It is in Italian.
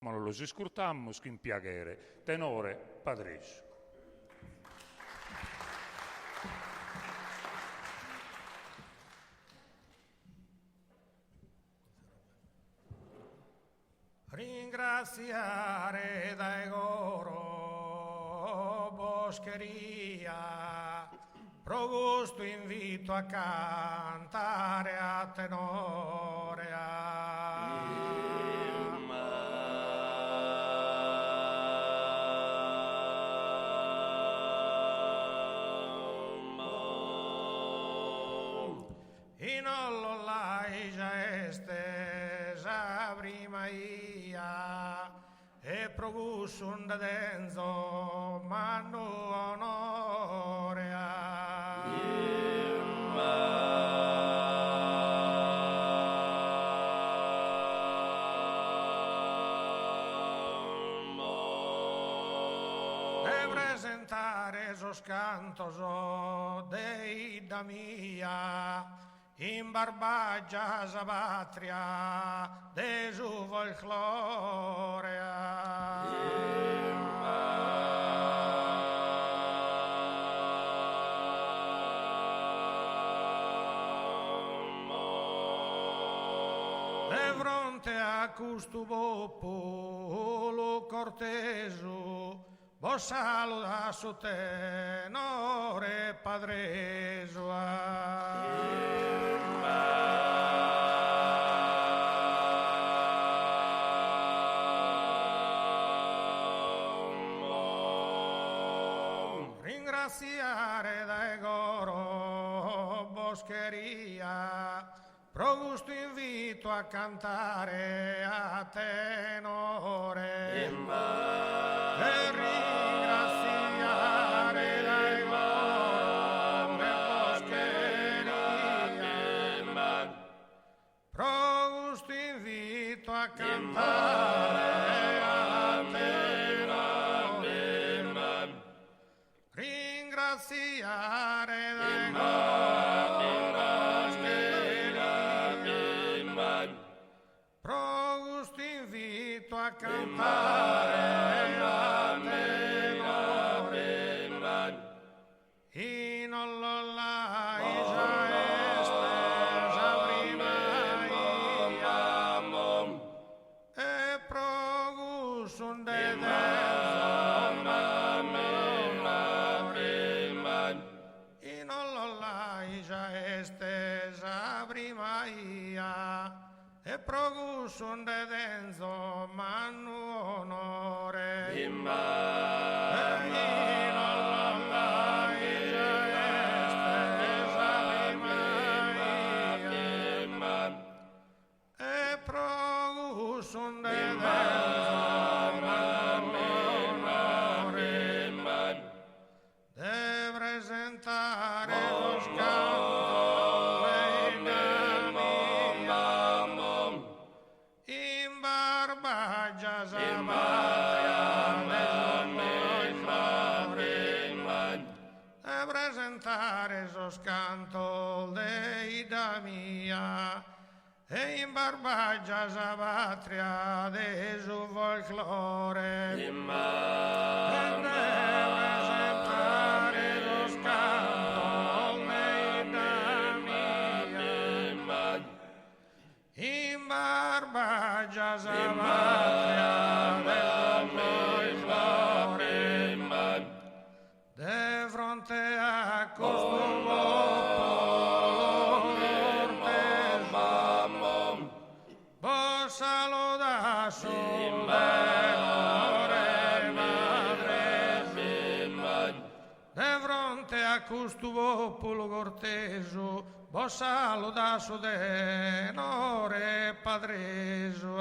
ma lo si scurtammo schimpiaghere, tenore padresco. Ringraziare dai goro boscheria, pro gusto invito a cantare a tenore. In ollo lai già estesa prima ia e pro gusto un denzo mannu onore e presentare esos cantos dei da mia in Barbagia Sabatria de su folklore de fronte a custo popolo corteso vos saluda su tenore padreso ringraziare dai goro boscheria pro gusto invito a cantare a tenore e ringraziare dai goro boscheria pro gusto invito a cantare a tenore ringraziare dai pro gusto invito a cantare a tenore in ollollai già estesa prima e pro gusto un in ollollai già estesa prima e pro gusto un denzo mannu onore in ollollai già estesa prima e pro gusto un denzo mannu onore de presentare lo scanto in Barbagia e presentare so scanto dei da mia e in Barbagia Sabatria de su folklore e presentare lo scanto dei da mia in Barbagia Sabatria del folklore de fronte a questo popolo corteso vos saluda su tenore padre de fronte a questo popolo corteso vos saluda su tenore padreso